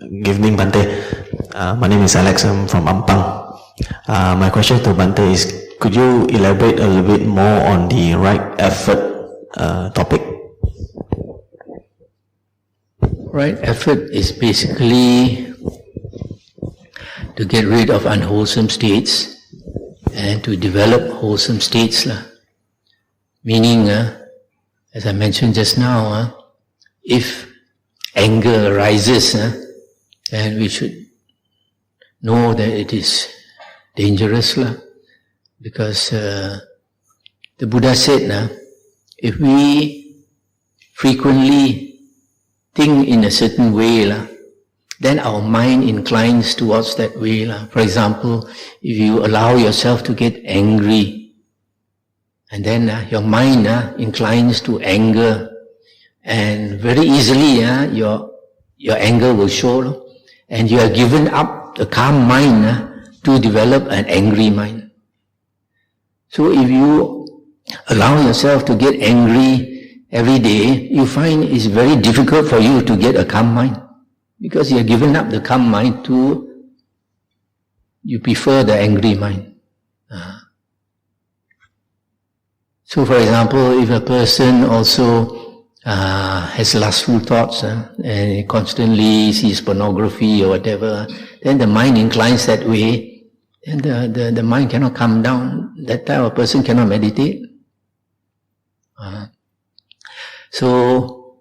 Good evening, Bante. My name is Alex. I'm from Ampang. My question to Bante is, could you elaborate a little bit more on the right effort topic? Right effort is basically to get rid of unwholesome states and to develop wholesome states. Meaning, as I mentioned just now, if anger arises, then we should know that it is dangerous, because the Buddha said, if we frequently think in a certain way, then our mind inclines towards that way. For example, if you allow yourself to get angry, and then your mind inclines to anger, and very easily your anger will show, and you have given up the calm mind to develop an angry mind. So if you allow yourself to get angry every day, you find it's very difficult for you to get a calm mind, because you have given up the calm mind you prefer the angry mind. So for example, if a person also has lustful thoughts and he constantly sees pornography or whatever, then the mind inclines that way, and the mind cannot calm down. That type of person cannot meditate. So,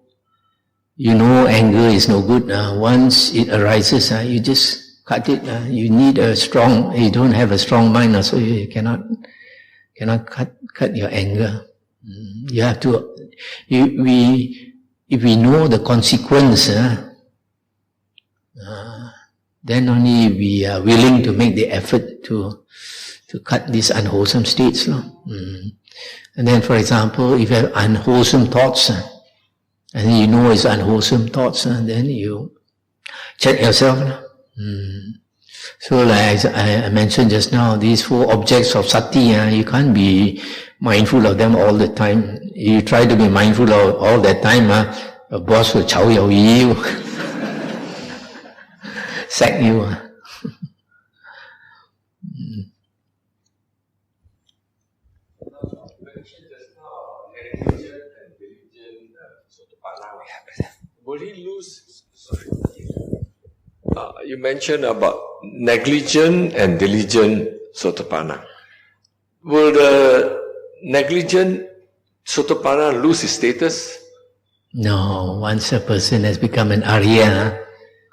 you know anger is no good. Once it arises, you just cut it. You need you don't have a strong mind, so you cannot cut your anger. You have to, if we know the consequence, then only we are willing to make the effort to cut these unwholesome states. And then, for example, if you have unwholesome thoughts, and you know it's unwholesome thoughts, then you check yourself. So like I mentioned just now, these 4 objects of sati, you can't be mindful of them all the time. You try to be mindful of all that time, your boss will chow your you, sack you. Will he lose? You mentioned about negligent and diligent sotapanna. Will the negligent sotapanna lose his status? No, once a person has become an Ariyan,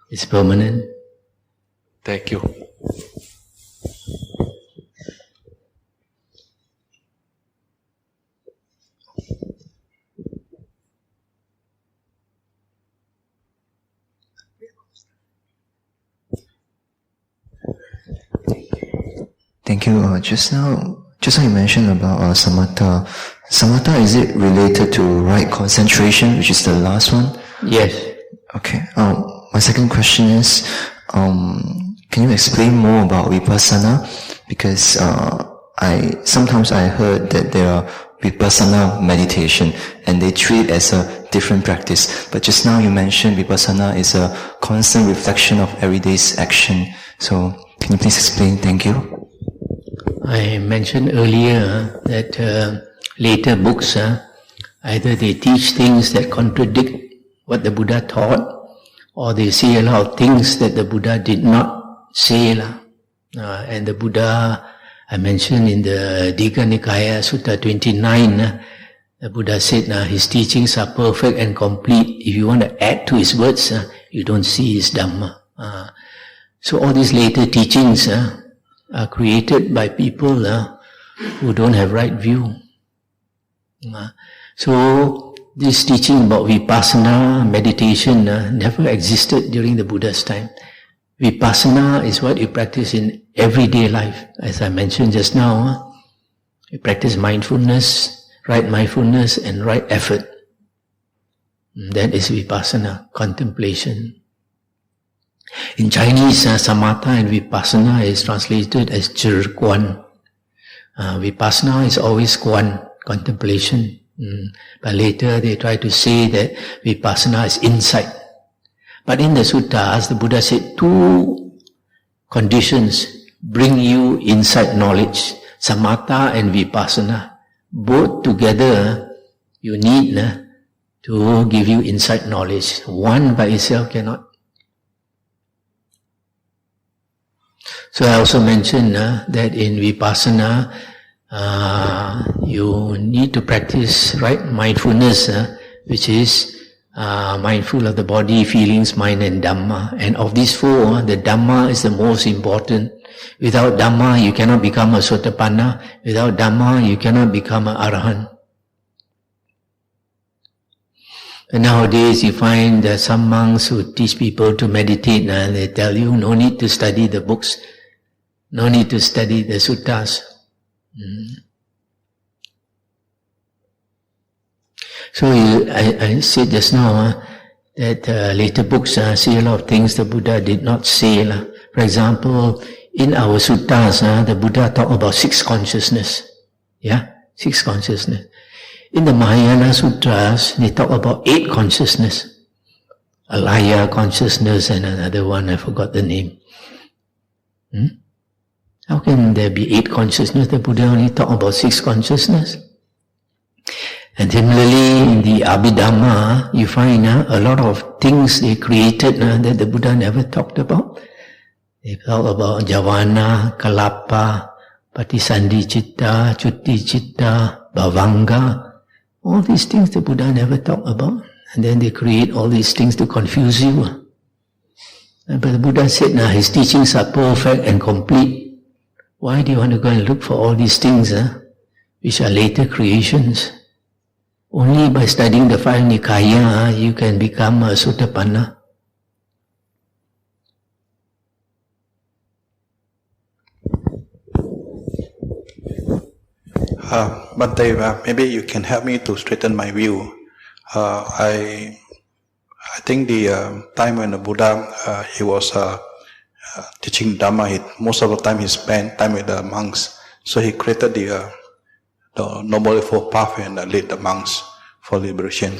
it's permanent. Thank you. Thank you. Just now you mentioned about samatha. Samatha, is it related to right concentration, which is the last one? Yes. Okay. My second question is, can you explain more about vipassana? Because sometimes I heard that there are vipassana meditation, and they treat it as a different practice. But just now you mentioned vipassana is a constant reflection of everyday's action. So can you please explain? Thank you. I mentioned earlier that later books, either they teach things that contradict what the Buddha taught, or they say a lot of things that the Buddha did not say. And the Buddha, I mentioned in the Digha Nikaya, Sutta 29, the Buddha said his teachings are perfect and complete. If you want to add to his words, you don't see his Dhamma. So all these later teachings are created by people who don't have right view. So this teaching about vipassana, meditation, never existed during the Buddha's time. Vipassana is what you practice in everyday life. As I mentioned just now, you practice mindfulness, right mindfulness and right effort. That is vipassana, contemplation. In Chinese, samatha and vipassana is translated as zhi guan. Vipassana is always guan, contemplation. But later they try to say that vipassana is insight. But in the suttas, the Buddha said 2 conditions bring you insight knowledge, samatha and vipassana. Both together you need to give you insight knowledge. One by itself cannot. So I also mentioned that in vipassana, you need to practice right mindfulness, which is mindful of the body, feelings, mind and Dhamma. And of these 4, the Dhamma is the most important. Without Dhamma, you cannot become a Sotapanna. Without Dhamma, you cannot become an Arahant. And nowadays, you find that some monks who teach people to meditate, they tell you, no need to study the books, no need to study the suttas. So I said just now that later books say a lot of things the Buddha did not say. For example, in our suttas, the Buddha talked about 6 consciousness. 6 consciousness. In the Mahayana sutras, they talk about 8 consciousness. Alaya consciousness and another one, I forgot the name. How can there be 8 consciousness? The Buddha only talked about 6 consciousness. And similarly, in the Abhidhamma, you find a lot of things they created that the Buddha never talked about. They talk about Javana, Kalapa, Patisandhi Citta, Chutti Citta, Bhavanga. All these things the Buddha never talked about. And then they create all these things to confuse you. But the Buddha said, his teachings are perfect and complete. Why do you want to go and look for all these things, which are later creations? Only by studying the 5 Nikaya, you can become a Sotapanna. Bhante, maybe you can help me to straighten my view. I think the time when the Buddha he was teaching Dhamma, most of the time he spent time with the monks. So he created the Noble Eightfold Path and led the monks for liberation.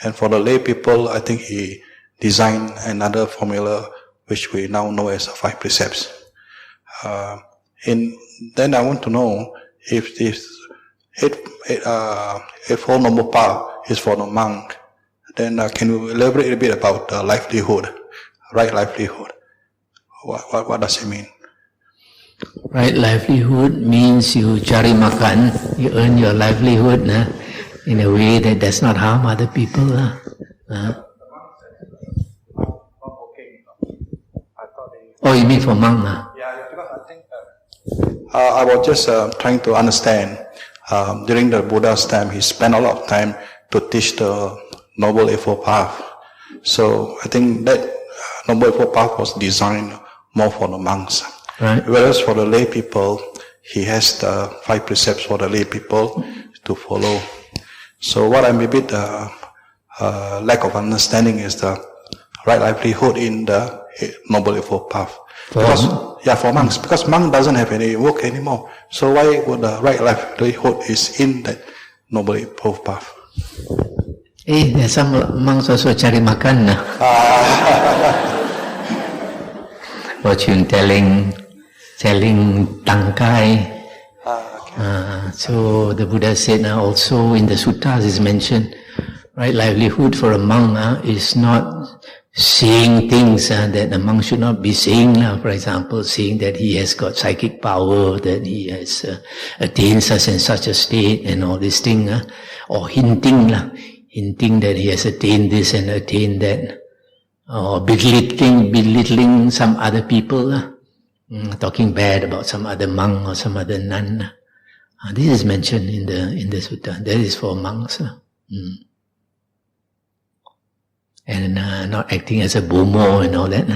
And for the lay people, I think he designed another formula which we now know as the 5 precepts. Then I want to know if this Eightfold Noble Path is for the monk, then can you elaborate a bit about livelihood, right livelihood? What does it mean? Right livelihood means you cari makan, you earn your livelihood in a way that does not harm other people. Oh, you mean for monk? Yeah, because I think I was just trying to understand. During the Buddha's time, he spent a lot of time to teach the Noble Eightfold Path. So I think that Noble Eightfold Path was designed more for the monks. Right. Whereas for the lay people, he has the 5 precepts for the lay people to follow. So what I'm a bit lack of understanding is the right livelihood in the Noble Eightfold Path. For monks, because monk doesn't have any work anymore. So why would the right livelihood is in that Noble Eightfold Path? There's some monks also cari makan. Fortune telling, selling tangkai. So the Buddha said also in the suttas is mentioned, right livelihood for a monk is not saying things that a monk should not be saying. For example, saying that he has got psychic power, that he has attained such and such a state and all this thing, or hinting that he has attained this and attained that, or belittling some other people, talking bad about some other monk or some other nun. This is mentioned in the sutta. That is for monks. And not acting as a bomo and all that.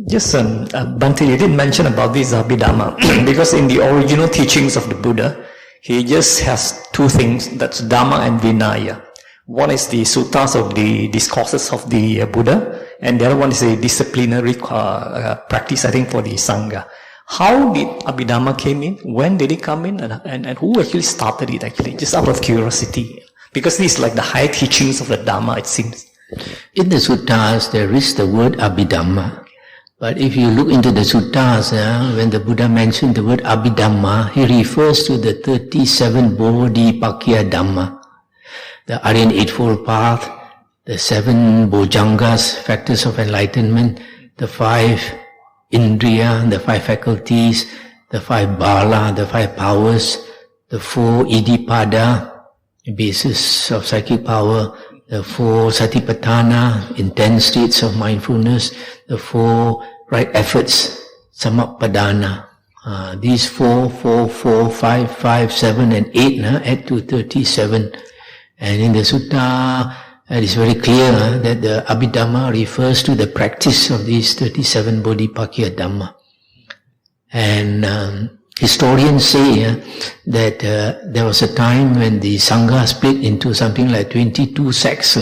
Yes, Bhante, you did mention about this Abhidhamma because in the original teachings of the Buddha, he just has 2 things, that's Dhamma and Vinaya. One is the suttas of the discourses of the Buddha, and the other one is a disciplinary practice, I think, for the Sangha. How did Abhidhamma came in? When did it come in? And who actually started it actually? Just out of curiosity. Because these like the high teachings of the Dhamma, it seems. In the suttas, there is the word Abhidhamma. But if you look into the suttas, when the Buddha mentioned the word Abhidhamma, he refers to the 37 Bodhipakya Dhamma, the Ariyan Eightfold Path, the 7 Bojjhangas, factors of enlightenment, the 5 Indriya, the 5 faculties, the 5 Bala, the 5 powers, the 4 Iddhipada, the basis of psychic power, the 4 Satipatthana, intense states of mindfulness, the 4 right efforts, Samappadana. These 4, 5, 5, 7 and 8 add to 37. And in the sutta, it is very clear that the Abhidhamma refers to the practice of these 37 Bodhipakya Dhamma. And historians say that there was a time when the Sangha split into something like 22 sects.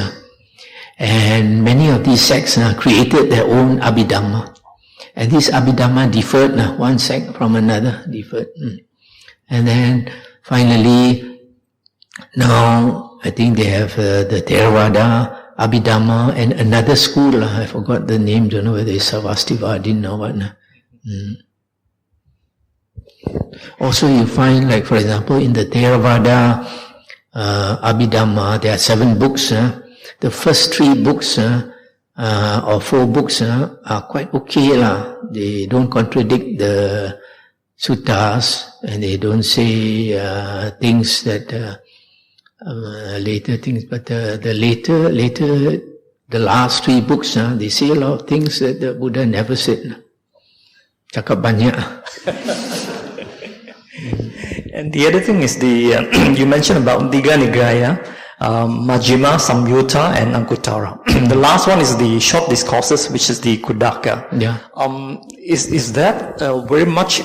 And many of these sects created their own Abhidhamma. And this Abhidhamma differed, one sect from another differed. And then finally, now I think they have the Theravada, Abhidhamma, and another school, I forgot the name, don't know whether it's Savastivadin or what. Also you find, like for example, in the Theravada Abhidhamma, there are 7 books. The first 3 books or 4 books are quite okay. They don't contradict the suttas, and they don't say things that later things, but the last 3 books, they say a lot of things that the Buddha never said. Cakap banyak. And the other thing is you mentioned about Digha Nigaya, Majjhima, Samyutta and Anguttara. The last one is the short discourses, which is the Khuddaka. Yeah. Is that very much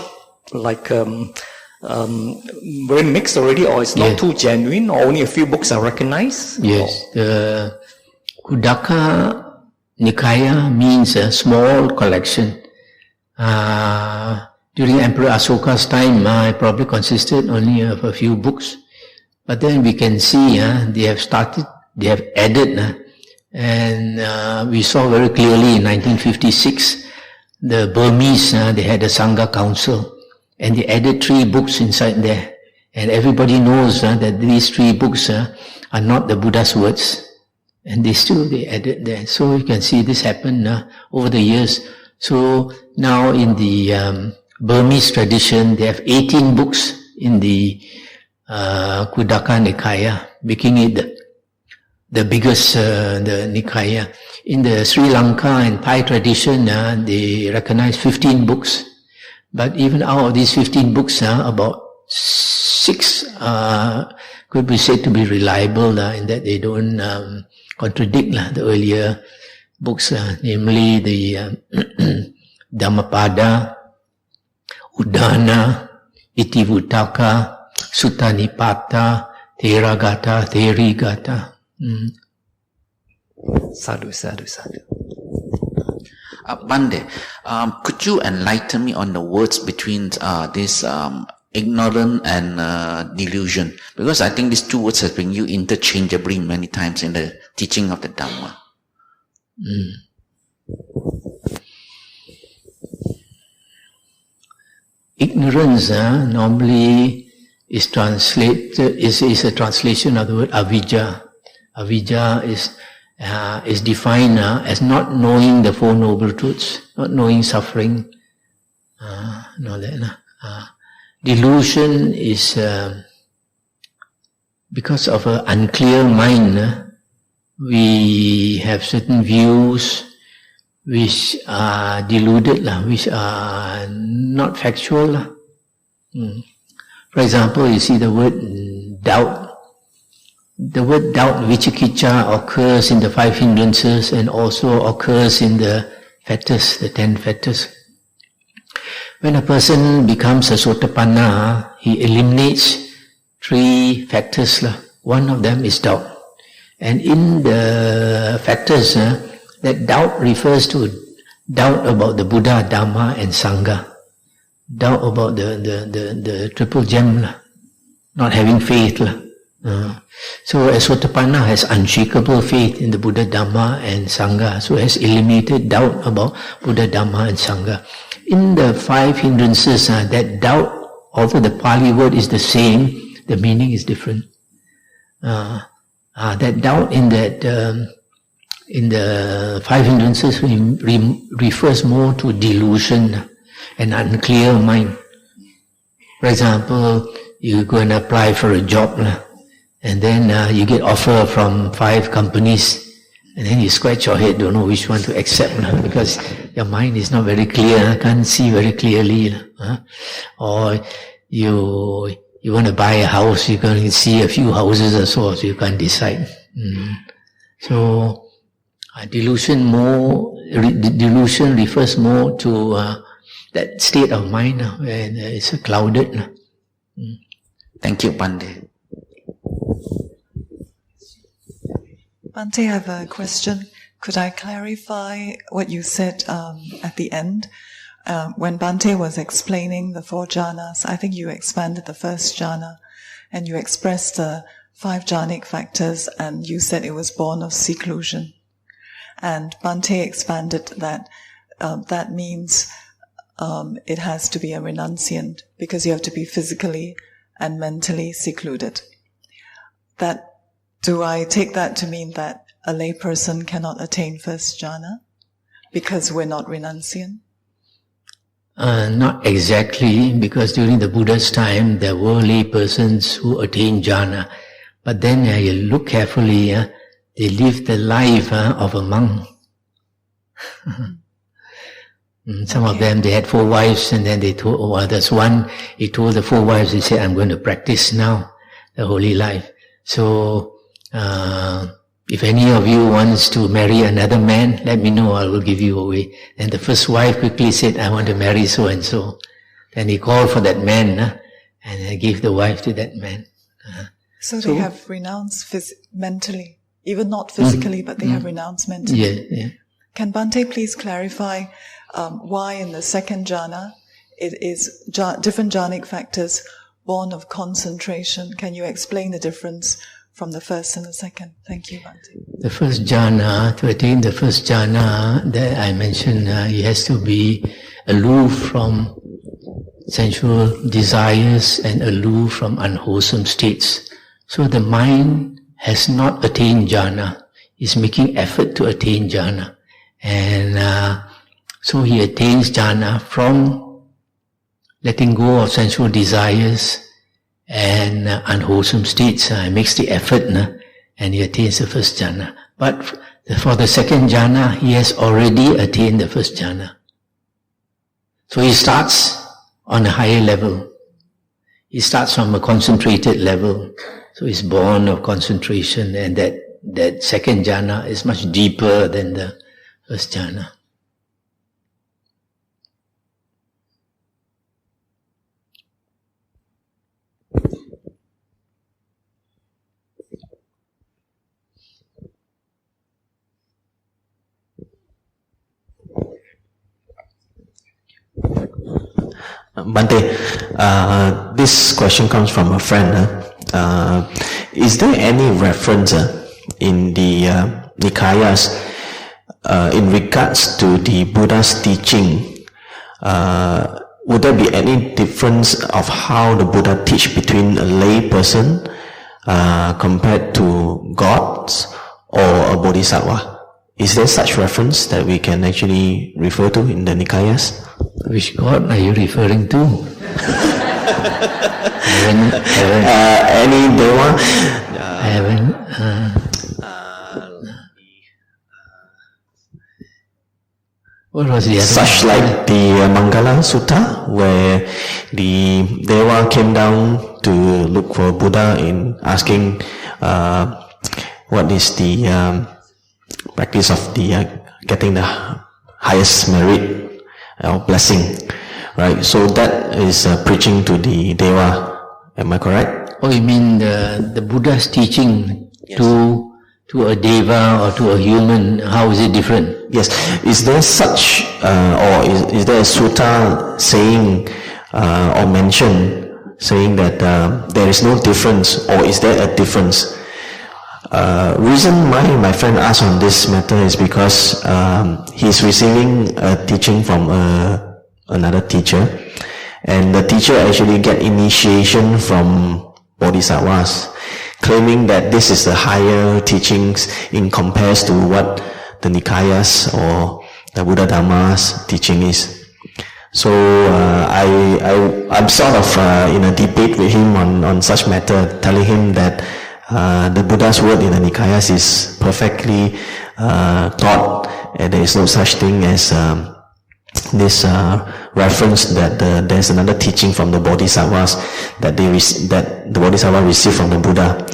like very mixed already, or it's not too genuine, or only a few books are recognized? Yes. The Khuddaka Nikaya means a small collection. During Emperor Asoka's time, it probably consisted only of a few books. But then we can see they have added, and we saw very clearly in 1956, the Burmese, they had a Sangha Council, and they added 3 books inside there. And everybody knows that these 3 books are not the Buddha's words. And they added there. So you can see this happen over the years. So now in the Burmese tradition, they have 18 books in the Khuddaka Nikaya, making it the biggest the Nikaya. In the Sri Lanka and Thai tradition, they recognize 15 books. But even out of these 15 books, about 6 could be said to be reliable in that they don't contradict the earlier books, namely the Dhammapada, Udana, Itivuttaka, Sutta Nipata, Theragata, Therigata. Sadhu, sadhu, sadhu. Bande, could you enlighten me on the words between this ignorant and delusion? Because I think these 2 words have been used interchangeably many times in the teaching of the Dhamma. Ignorance normally is a translation of the word avijja. Avijja is defined as not knowing the 4 noble truths, not knowing suffering. Delusion is because of an unclear mind. We have certain views which are deluded, which are not factual. For example, you see the word doubt. The word doubt, vichikicca, occurs in the 5 hindrances and also occurs in the fetters, the 10 fetters. When a person becomes a sotapanna, he eliminates 3 factors. One of them is doubt. And in the factors, that doubt refers to doubt about the Buddha, Dhamma and Sangha. doubt about the triple gem, not having faith. So as Sotapanna has unshakable faith in the Buddha, Dhamma and Sangha, so has eliminated doubt about Buddha, Dhamma and Sangha. In the 5 hindrances, that doubt, although the Pali word is the same, the meaning is different. That doubt in the 5 hindrances refers more to delusion and unclear mind. For example, you go and apply for a job, and then you get offer from 5 companies, and then you scratch your head, don't know which one to accept, because your mind is not very clear, can't see very clearly. Or you want to buy a house, you can see a few houses or so you can't decide. So delusion refers more to that state of mind when it's clouded. Thank you, Bhante. Bhante, I have a question. Could I clarify what you said at the end? When Bhante was explaining the 4 jhanas, I think you expanded the first jhana and you expressed the 5 jhanic factors, and you said it was born of seclusion. And Bhante expanded that that means it has to be a renunciant because you have to be physically and mentally secluded. Do I take that to mean that a lay person cannot attain first jhana because we're not renunciant? Not exactly, because during the Buddha's time there were lay persons who attained jhana. But then you look carefully, they lived the life of a monk. Some of them, they had 4 wives, and then they told, there's one, he told the 4 wives, he said, I'm going to practice now the holy life. So, if any of you wants to marry another man, let me know, I will give you away. Then the first wife quickly said, I want to marry so-and-so. Then he called for that man, and gave the wife to that man. So they have renounced mentally, even not physically, but they have renounced mentally. Yeah. Can Bhante please clarify why in the 2nd jhana it is different jhanic factors born of concentration? Can you explain the difference from the first and the second? Thank you, Bhante. The first jhana, to attain the first jhana, that I mentioned, he has to be aloof from sensual desires and aloof from unwholesome states. So the mind has not attained jhana, is making effort to attain jhana. And so he attains jhana from letting go of sensual desires and unwholesome states. He makes the effort and he attains the first jhana. But for the 2nd jhana, he has already attained the first jhana. So he starts on a higher level. He starts from a concentrated level. So he's born of concentration, and that 2nd jhana is much deeper than the first jhana. Bhante, this question comes from a friend. Is there any reference in the Nikayas in regards to the Buddha's teaching? Would there be any difference of how the Buddha teach between a lay person compared to gods or a bodhisattva? Is there such reference that we can actually refer to in the Nikayas? Which god are you referring to? Any deva? I haven't. What was the other Such one? like the Mangala Sutta, where the deva came down to look for Buddha in asking what is the practice of the getting the highest merit or blessing, right? So that is preaching to the deva. Am I correct? Oh, you mean the Buddha's teaching to a deva or to a human? How is it different? Yes. Is there such, or is there a sutta saying or mention, saying that there is no difference, or is there a difference? Reason why my friend asked on this matter is because he's receiving a teaching from another teacher, and the teacher actually get initiation from Bodhisattvas, claiming that this is the higher teachings in compares to what the Nikayas or the Buddha Dhamma's teaching is. So I'm sort of in a debate with him on such matter, telling him that the Buddha's word in the Nikayas is perfectly taught, and there is no such thing as this reference that there's another teaching from the Bodhisattvas that the Bodhisattva received from the Buddha.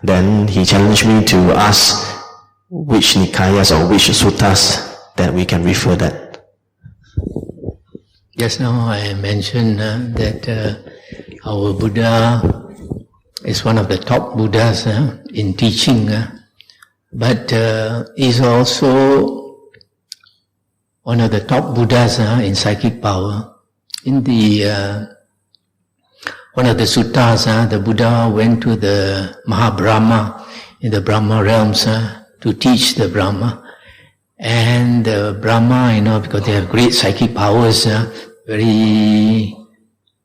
Then he challenged me to ask which Nikayas or which suttas that we can refer that. Just now I mentioned that our Buddha is one of the top Buddhas in teaching, but is also one of the top Buddhas in psychic power. In the one of the suttas, the Buddha went to the Mahabrahma in the Brahma realms to teach the Brahma. And the Brahma, because they have great psychic powers, very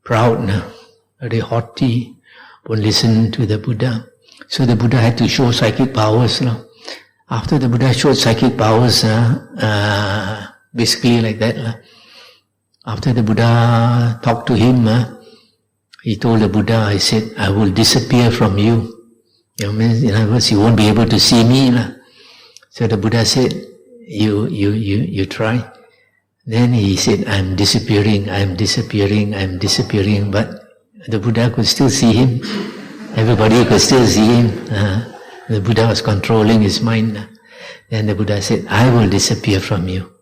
proud, very haughty, won't listen to the Buddha. So the Buddha had to show psychic powers. After the Buddha showed psychic powers, basically like that, after the Buddha talked to him, he told the Buddha, I said, I will disappear from you. In other words, you won't be able to see me. So the Buddha said, you try. Then he said, I'm disappearing, but the Buddha could still see him. Everybody could still see him. The Buddha was controlling his mind. Then the Buddha said, I will disappear from you.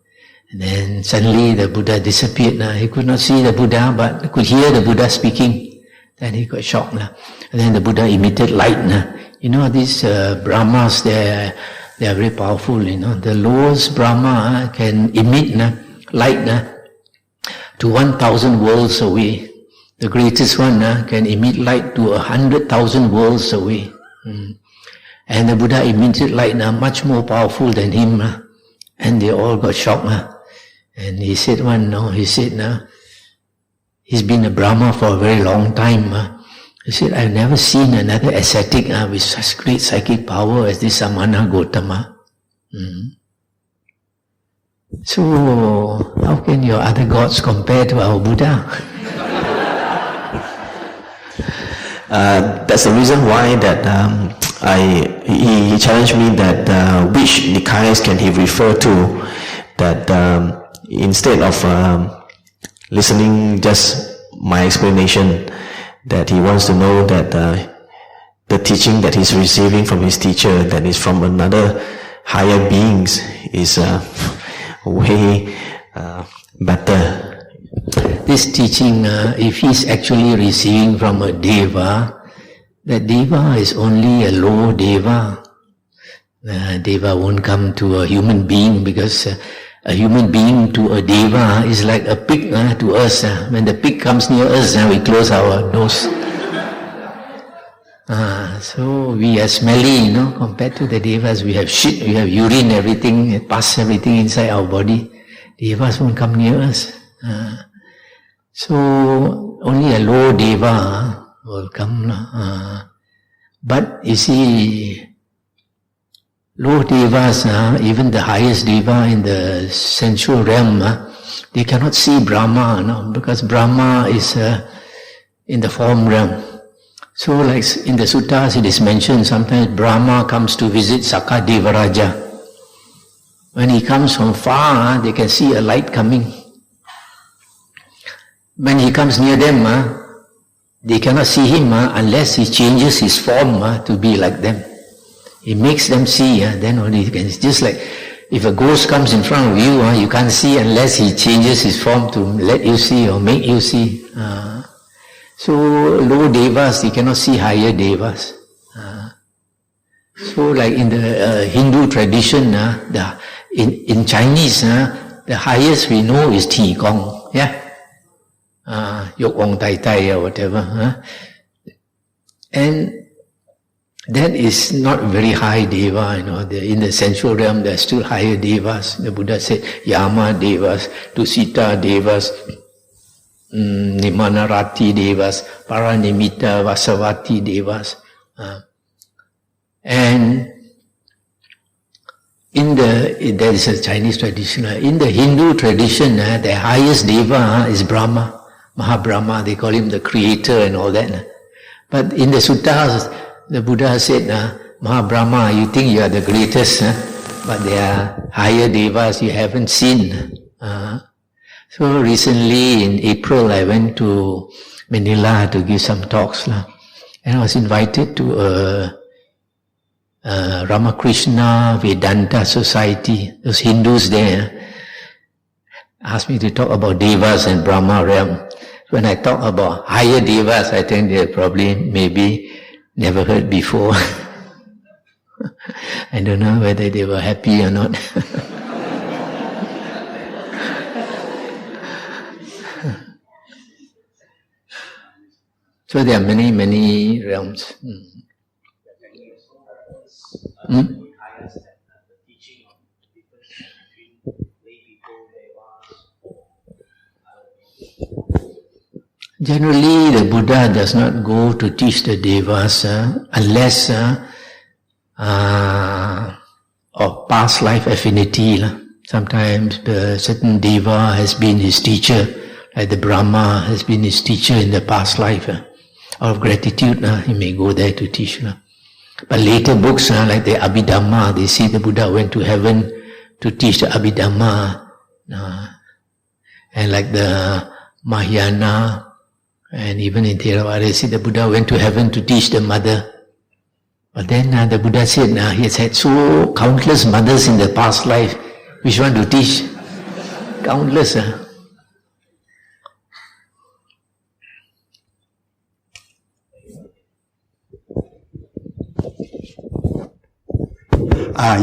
And then suddenly the Buddha disappeared. He could not see the Buddha, but could hear the Buddha speaking. Then he got shocked. And then the Buddha emitted light. These Brahmas, they are very powerful. The lowest Brahma can emit light to 1,000 worlds away. The greatest one can emit light to 100,000 worlds away. And the Buddha emitted light much more powerful than him. And they all got shocked. And he said he's been a Brahma for a very long time. He said, I've never seen another ascetic with such great psychic power as this Samana Gotama. So, how can your other gods compare to our Buddha? That's the reason why that he challenged me that which Nikayas can he refer to, that instead of listening just my explanation, that he wants to know that the teaching that he's receiving from his teacher, that is from another higher beings, is way better. This teaching, if he's actually receiving from a Deva, that Deva is only a low Deva. Deva won't come to a human being, because a human being to a Deva is like a pig to us. When the pig comes near us, we close our nose. So we are smelly, compared to the Devas. We have shit, we have urine, everything, pus, everything inside our body. Devas won't come near us. So only a low Deva will come. But you see, low Devas, even the highest Deva in the sensual realm, they cannot see Brahma, because Brahma is in the form realm. So like in the suttas it is mentioned, sometimes Brahma comes to visit Sakadevaraja. When he comes from far, they can see a light coming. When he comes near them, they cannot see him unless he changes his form to be like them. He makes them see, then only you can. It's just like if a ghost comes in front of you, you can't see unless he changes his form to let you see or make you see. So low Devas, you cannot see higher Devas. So like in the Hindu tradition, in Chinese, the highest we know is Qigong. Yeah, Yok Ong Tai Tai or whatever. And that is not very high deva, in the sensual realm there are still higher devas. The Buddha said Yama devas, Tusita devas, Nimanarati devas, Paranimitta, Vasavati devas. And there is a Chinese tradition. In the Hindu tradition, the highest deva is Brahma, Mahabrahma. They call him the creator and all that. But in the suttas, the Buddha said, Mahabrahma, you think you are the greatest, but there are higher devas you haven't seen. So recently in April, I went to Manila to give some talks, and I was invited to a Ramakrishna Vedanta Society. Those Hindus there asked me to talk about devas and Brahma realm. When I talk about higher devas, I think they probably maybe never heard before. I don't know whether they were happy or not. So there are many, many realms. Generally, the Buddha does not go to teach the devas unless of past life affinity. Sometimes a certain deva has been his teacher, like the Brahma has been his teacher in the past life. Out of gratitude, he may go there to teach. But later books, like the Abhidhamma, they say the Buddha went to heaven to teach the Abhidhamma. And like the Mahayana, and even in Theravada, they say the Buddha went to heaven to teach the mother. But then the Buddha said, he has had so countless mothers in the past life. Which one to teach? Countless.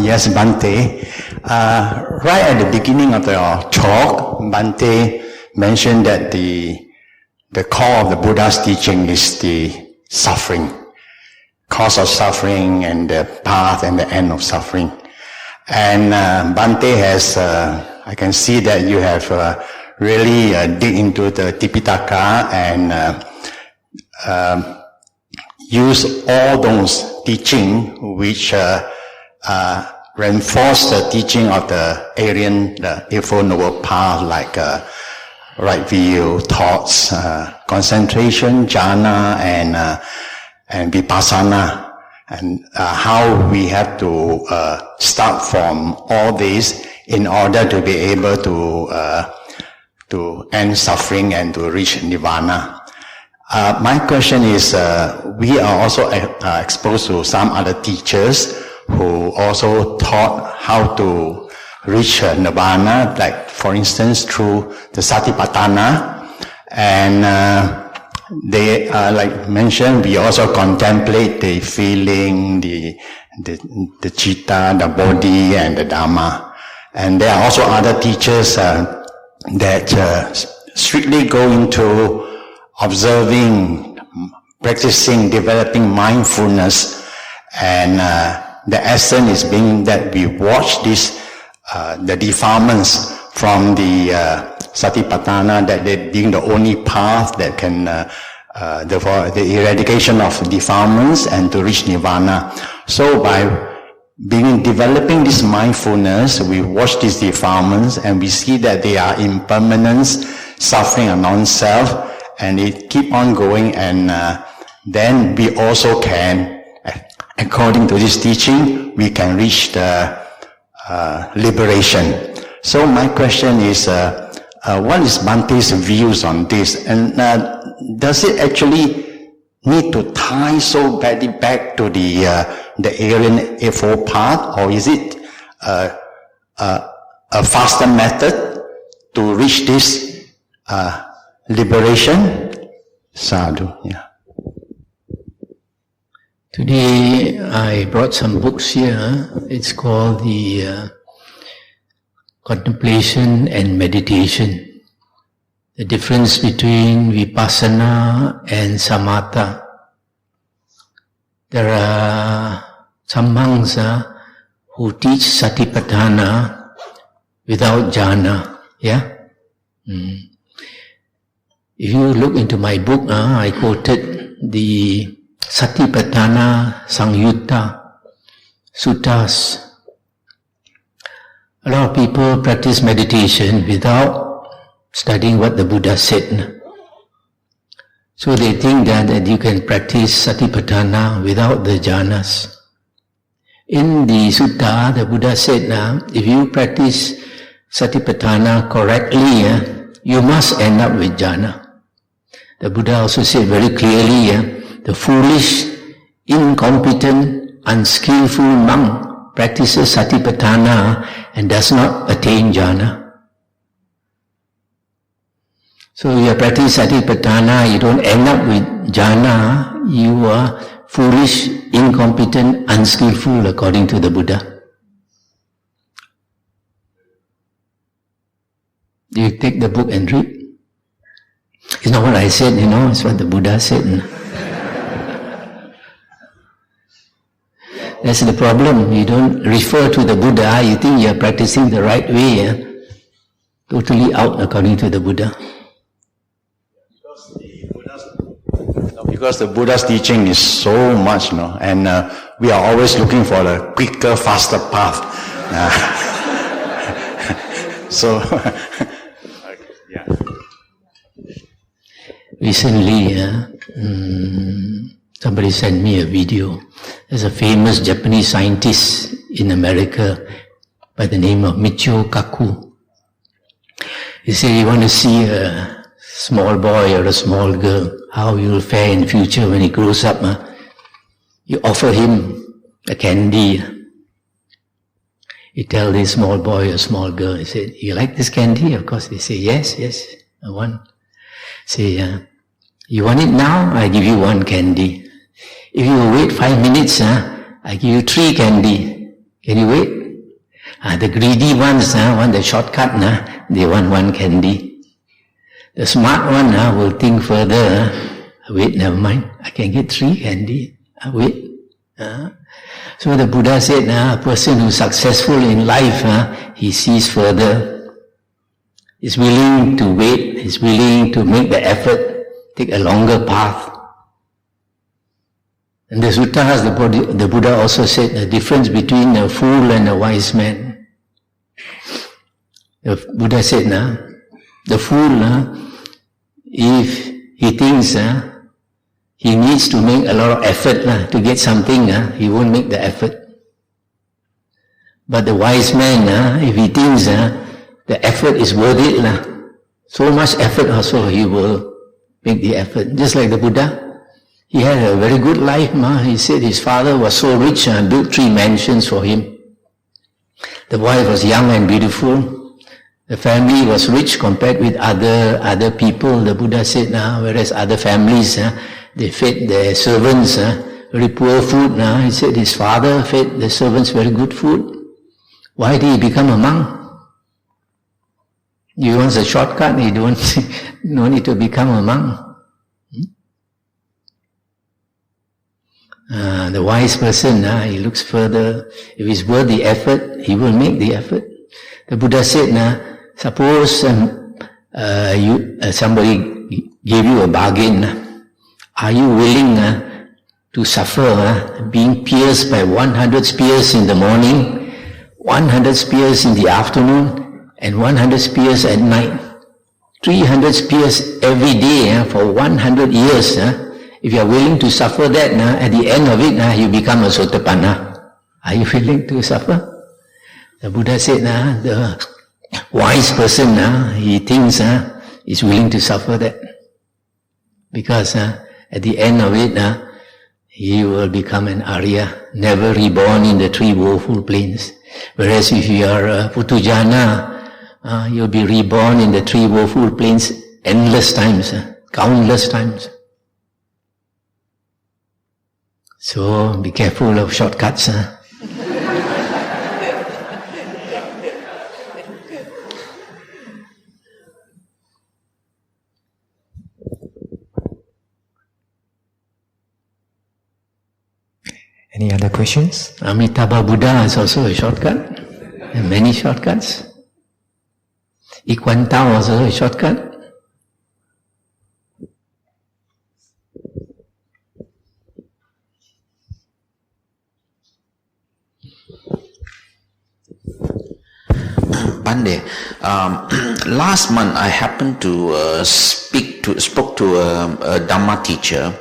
Yes, Bhante. Right at the beginning of the talk, Bhante mentioned that the core of the Buddha's teaching is the suffering, cause of suffering and the path and the end of suffering. And Bhante has, I can see that you have really dig into the Tipitaka and use all those teaching which reinforce the teaching of the Ariyan, the Eightfold Noble Path, like right view, thoughts, concentration, jhana, and vipassana, and how we have to start from all this in order to be able to end suffering and to reach nirvana. My question is, we are also exposed to some other teachers who also taught how to reach nirvana, like for instance through the Satipatthana, and they like mentioned, we also contemplate the feeling, the citta, the body, and the Dhamma. And there are also other teachers that strictly go into observing, practicing, developing mindfulness, and the essence is being that we watch this, the defilements from the Satipatthana, that they being the only path that can, the eradication of defilements and to reach nirvana. So by developing this mindfulness, we watch these defilements and we see that they are impermanence, suffering and non-self, and it keep on going, and then we also can, according to this teaching, we can reach the liberation. So my question is, what is Bhante's views on this? And does it actually need to tie so badly back to the Ariyan Eightfold Path, or is it a faster method to reach this liberation? Sadhu, yeah. Today I brought some books here. It's called the Contemplation and Meditation. the difference between vipassana and samatha. There are some monks who teach satipatthana without jhana. Yeah? If you look into my book, I quoted the Satipatthana Sangyutta Suttas. A lot of people practice meditation without studying what the Buddha said. So they think that you can practice Satipatthana without the jhanas. In the sutta, the Buddha said, if you practice Satipatthana correctly, you must end up with jhana. The Buddha also said very clearly, the foolish, incompetent, unskillful monk practices Satipatthana and does not attain jhana. So if you practice Satipatthana, you don't end up with jhana, you are foolish, incompetent, unskillful according to the Buddha. You take the book and read. It's not what I said, it's what the Buddha said. That's the problem. You don't refer to the Buddha, you think you're practicing the right way. Totally out according to the Buddha. Because the Buddha's teaching is so much, and we are always looking for the quicker, faster path. Yeah. Recently, somebody sent me a video. There's a famous Japanese scientist in America by the name of Michio Kaku. He said, you want to see a small boy or a small girl, how he will fare in future when he grows up. You offer him a candy. You tell this small boy or small girl, he said, you like this candy? Of course, they say, yes, I want. Say, you want it now? I give you one candy. If you wait 5 minutes, I give you 3 candy. Can you wait? The greedy ones want the shortcut, they want 1 candy. The smart one will think further. Wait, never mind. I can get 3 candy. Wait. So the Buddha said, a person who's successful in life, he sees further. He's willing to wait. He's willing to make the effort, take a longer path. And the suttas, the Buddha also said the difference between a fool and a wise man. The Buddha said, the fool, if he thinks he needs to make a lot of effort to get something, he won't make the effort. But the wise man, if he thinks the effort is worth it, so much effort also he will make the effort. Just like the Buddha. He had a very good life. He said his father was so rich and built 3 mansions for him. The wife was young and beautiful. The family was rich compared with other people. The Buddha said, whereas other families, they fed their servants very poor food. He said his father fed the servants very good food. Why did he become a monk? He wants a shortcut. He no need to become a monk. The wise person, he looks further. If it's worth the effort, he will make the effort. The Buddha said, suppose somebody gave you a bargain. Are you willing to suffer being pierced by 100 spears in the morning, 100 spears in the afternoon, and 100 spears at night? 300 spears every day for 100 years. If you are willing to suffer that, at the end of it, you become a sotapanna. Are you willing to suffer? The Buddha said, the wise person, he thinks he's willing to suffer that. Because at the end of it, he will become an Arya, never reborn in the 3 woeful planes. Whereas if you are a Putujana, you'll be reborn in the 3 woeful planes endless times, countless times. So be careful of shortcuts. Any other questions? Amitabha Buddha is also a shortcut. There are many shortcuts. Ikwantao is also a shortcut. Bande, last month I happened to spoke to a Dhamma teacher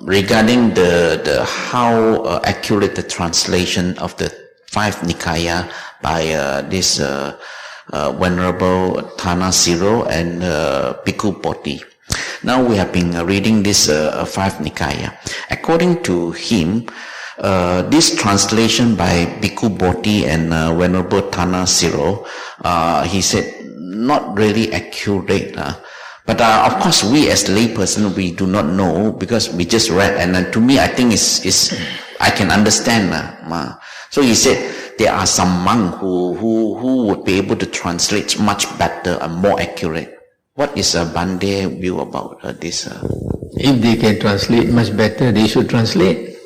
regarding the how accurate the translation of the 5 Nikaya by this Venerable Thana Siro and Bhikkhu Bodhi. Now we have been reading this 5 Nikaya. According to him, this translation by Bhikkhu Bodhi and Venerable Thana Siro, he said, not really accurate. But of course, we as layperson, we do not know because we just read. And to me, I think it's I can understand. So he said there are some monks who would be able to translate much better and more accurate. What is Bande's view about this? If they can translate much better, they should translate.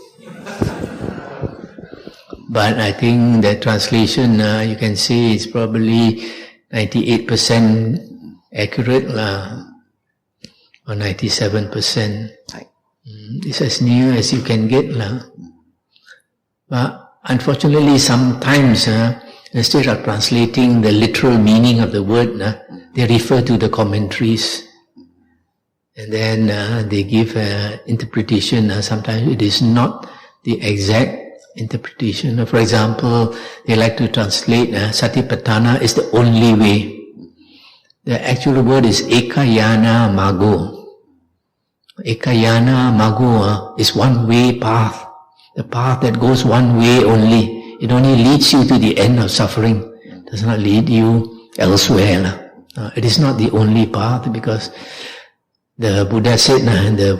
But I think the translation, you can say it's probably 98% accurate or 97%. It's as near as you can get. But unfortunately, sometimes instead of translating the literal meaning of the word, they refer to the commentaries. And then they give interpretation. Sometimes it is not the exact interpretation. For example, they like to translate Satipatthana is the only way. The actual word is Ekayana Mago. Ekayana Mago is one-way path. The path that goes one way only. It only leads you to the end of suffering. It does not lead you elsewhere. It is not the only path because the Buddha said the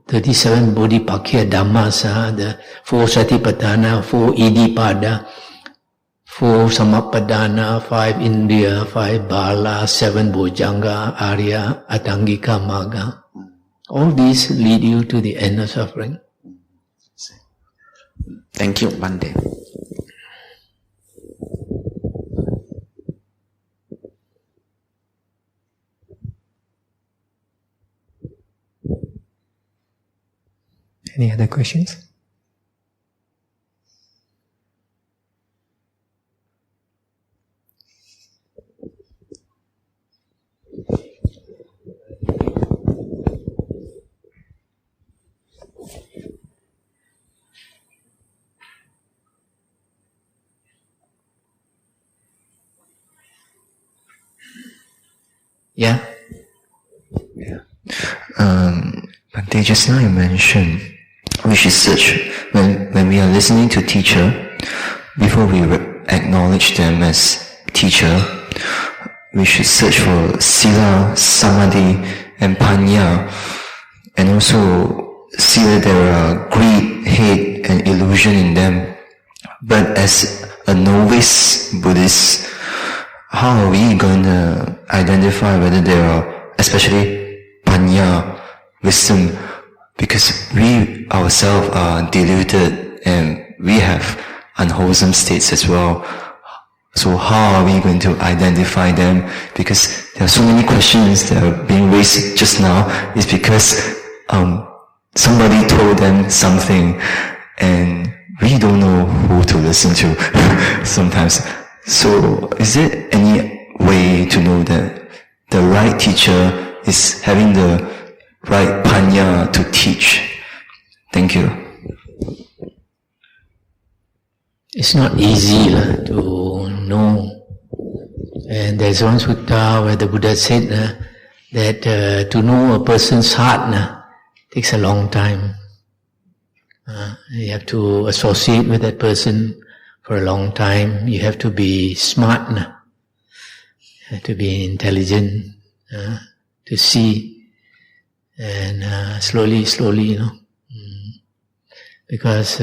37 Bodhipakkya Dhammas, the 4 Satipatthana, 4 Iddhipada, 4 Samappadana, 5 Indriya, 5 Bala, 7 Bojjhanga, Arya, Atangika Magga. All these lead you to the end of suffering. Thank you, Bande. Any other questions? Yeah? Bhante, just now you mentioned we should search when we are listening to teacher, before we acknowledge them as teacher, we should search for Sila, Samadhi and Panya, and also see that there are greed, hate and illusion in them. But as a novice Buddhist, how are we going to identify whether there are, especially Panya, wisdom, because we ourselves are deluded and we have unwholesome states as well. So how are we going to identify them? Because there are so many questions that are being raised just now. Is because somebody told them something and we don't know who to listen to sometimes. So is there any way to know that the right teacher is having the right panya to teach? Thank you. It's not easy to know. And there's one sutta where the Buddha said that to know a person's heart takes a long time. You have to associate with that person for a long time. You have to be smart. You have to be intelligent to see. And slowly, because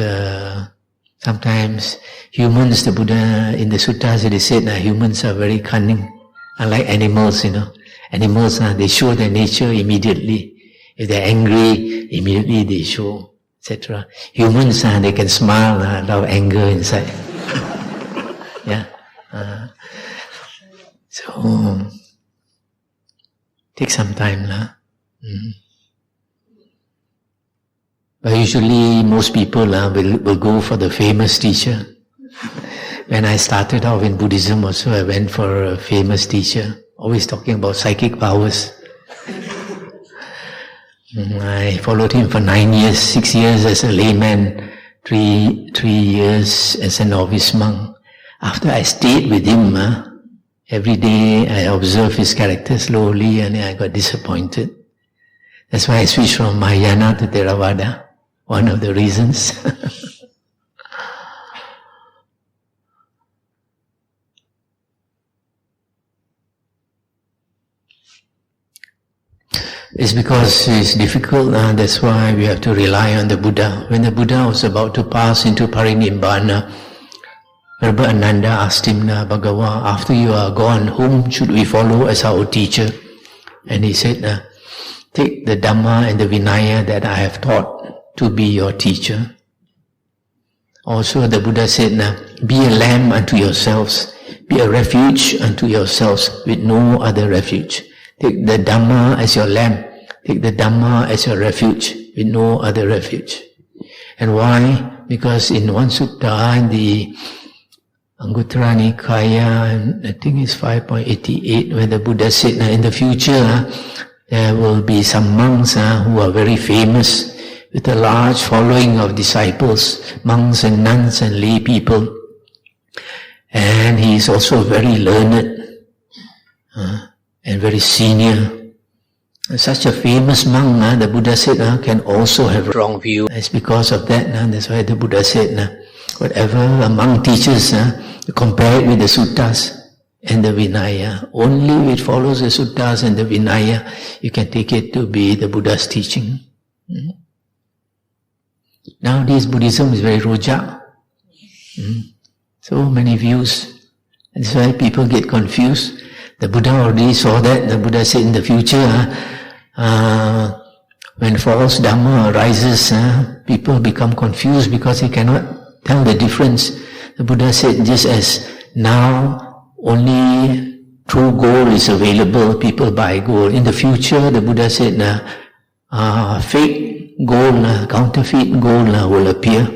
sometimes humans, the Buddha in the suttas, they said humans are very cunning, unlike animals. Animals, they show their nature immediately. If they're angry, immediately they show, etc. Humans, they can smile, a lot of anger inside. Yeah. So, take some time. But usually most people will go for the famous teacher. When I started off in Buddhism also, I went for a famous teacher, always talking about psychic powers. I followed him for 9 years, 6 years as a layman, 3 years as a novice monk. After I stayed with him, every day I observed his character slowly, and I got disappointed. That's why I switched from Mahayana to Theravada. One of the reasons. It's because it's difficult, that's why we have to rely on the Buddha. When the Buddha was about to pass into Parinibbana, Rabbi Ananda asked him, Bhagavan, after you are gone, whom should we follow as our teacher? And he said, take the Dhamma and the Vinaya that I have taught to be your teacher. Also the Buddha said, be a lamb unto yourselves, be a refuge unto yourselves with no other refuge. Take the Dhamma as your lamb, take the Dhamma as your refuge with no other refuge. And why? Because in one sutta, in the Anguttara Nikaya, I think it's 5.88, where the Buddha said, in the future, there will be some monks who are very famous, with a large following of disciples, monks and nuns and lay people. And he is also very learned and very senior. And such a famous monk, the Buddha said, can also have wrong view. It's because of that, that's why the Buddha said, whatever a monk teaches, you compare it with the suttas and the Vinaya. Only if it follows the suttas and the Vinaya, you can take it to be the Buddha's teaching. Nowadays Buddhism is very rojak. So many views. That's why people get confused. The Buddha already saw that. The Buddha said in the future, when false Dhamma arises, people become confused because they cannot tell the difference. The Buddha said, just as now only true gold is available, people buy gold. In the future, the Buddha said, fake gold, counterfeit gold will appear.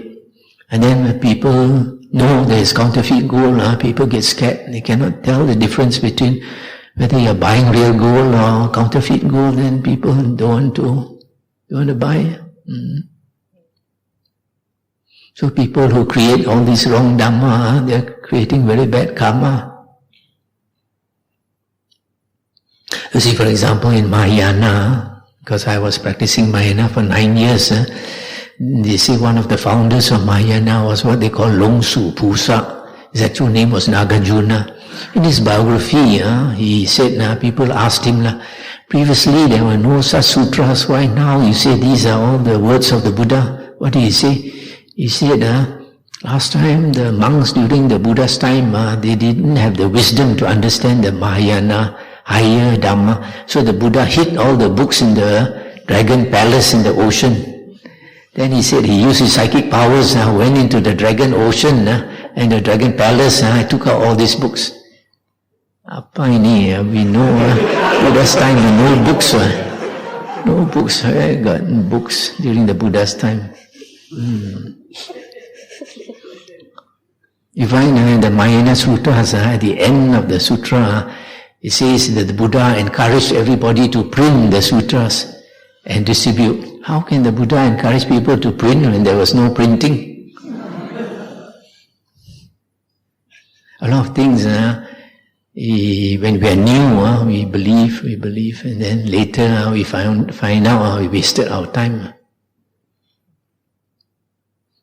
And then when people know there is counterfeit gold, people get scared. They cannot tell the difference between whether you are buying real gold or counterfeit gold, then people don't want to buy. So people who create all this wrong Dhamma, they are creating very bad karma. You see, for example, in Mahayana, because I was practicing Mahayana for 9 years, they say one of the founders of Mahayana was what they call Longsu Pusa. His actual name was Nagarjuna. In his biography, he said, people asked him, previously there were no such sutras, why now you say these are all the words of the Buddha? What did he say? He said, last time the monks during the Buddha's time, they didn't have the wisdom to understand the Mahayana, higher Dhamma. So the Buddha hid all the books in the dragon palace in the ocean. Then he said he used his psychic powers, went into the dragon ocean and the dragon palace, took out all these books. Apa ini? We know Buddha's time, no books. No books. I got books during the Buddha's time. You find in the Mahayana Sutras, at the end of the sutra, it says that the Buddha encouraged everybody to print the sutras and distribute. How can the Buddha encourage people to print when there was no printing? A lot of things, when we are new, we believe, and then later we find out we wasted our time.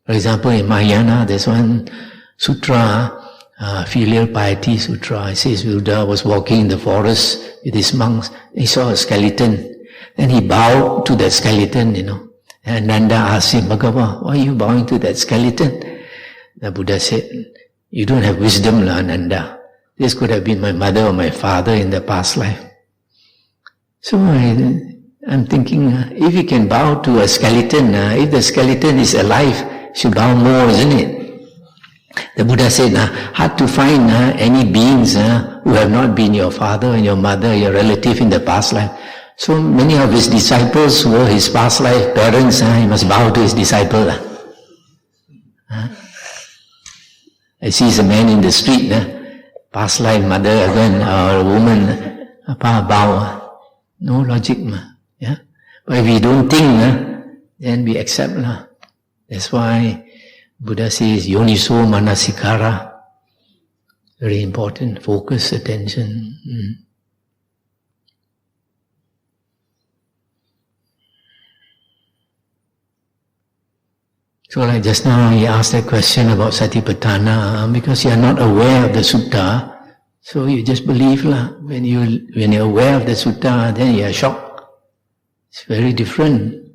For example, in Mahayana, there's one sutra, Filial Piety Sutra. It says Buddha was walking in the forest with his monks. He saw a skeleton. Then he bowed to that skeleton, And Nanda asked him, Bhagavan, why are you bowing to that skeleton? The Buddha said, you don't have wisdom, Nanda. This could have been my mother or my father in the past life. So I'm thinking, if you can bow to a skeleton, if the skeleton is alive, you should bow more, isn't it? The Buddha said, hard to find any beings who have not been your father and your mother, your relative in the past life. So many of his disciples were his past life parents. He must bow to his disciple. I see a man in the street, past life mother again, or a woman, bow. No logic. Yeah? But if we don't think, then we accept. That's why Buddha says, Yoniso Manasikara. Very important. Focus, attention. So like just now he asked that question about Satipatthana, because you are not aware of the sutta, so you just believe when you're aware of the sutta, then you are shocked. It's very different.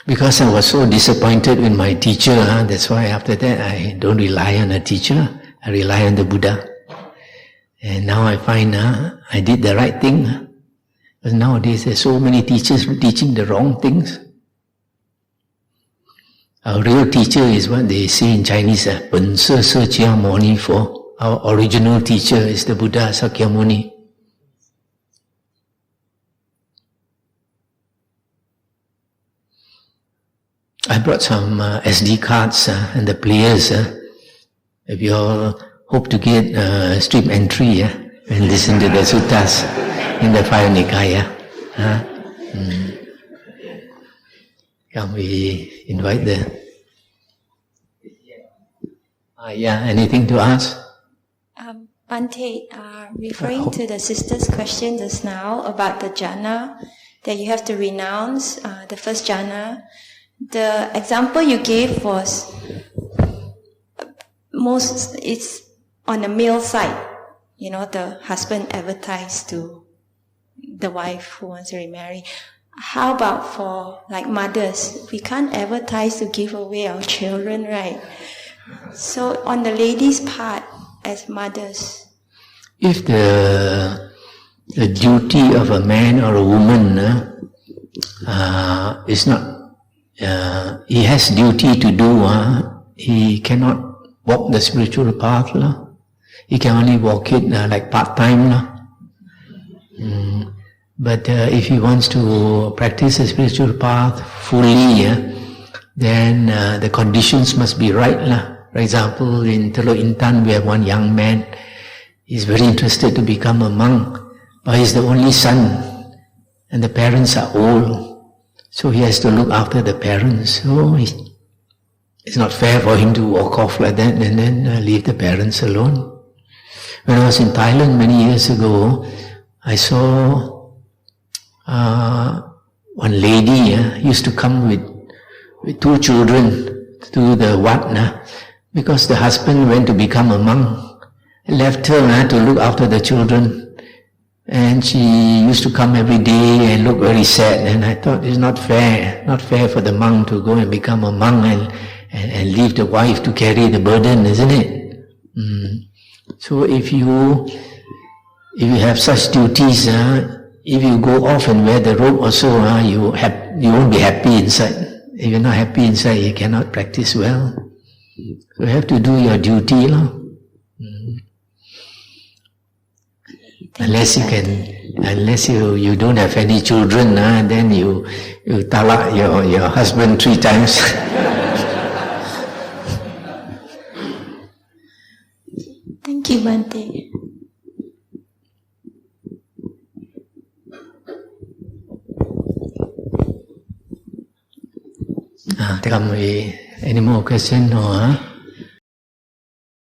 Because I was so disappointed with my teacher, that's why after that I don't rely on a teacher, I rely on the Buddha. And now I find I did the right thing. Because nowadays there's so many teachers teaching the wrong things. Our real teacher is what they say in Chinese, Pen Se Se Chia Moni Fo. Our original teacher is the Buddha Sakyamuni. I brought some SD cards and the players. If you all hope to get stream entry and listen to the suttas in the Five Nikaya. Can we invite the... anything to ask? Bhante, referring to the sister's question just now about the jhana, that you have to renounce the first jhana. The example you gave was it's on the male side. The husband advertised to the wife who wants to remarry. How about for like mothers? We can't advertise to give away our children, right? So on the lady's part, as mothers, if the duty of a man or a woman is not, he has duty to do, he cannot walk the spiritual path, he can only walk it like part-time. But if he wants to practice the spiritual path fully, then the conditions must be right. For example, in Teluk Intan we have one young man. He's very interested to become a monk, but he's the only son, and the parents are old, so he has to look after the parents. So it's not fair for him to walk off like that and then leave the parents alone. When I was in Thailand many years ago, I saw one lady used to come with two children to the wat, because the husband went to become a monk, left her to look after the children, and she used to come every day and look very sad. And I thought it's not fair for the monk to go and become a monk and leave the wife to carry the burden, isn't it? So if you have such duties, if you go off and wear the robe also, you won't be happy inside. If you're not happy inside, you cannot practice well. So you have to do your duty. Unless you don't have any children, then you talak your husband 3 times. Thank you, Bhante. Any more questions? No,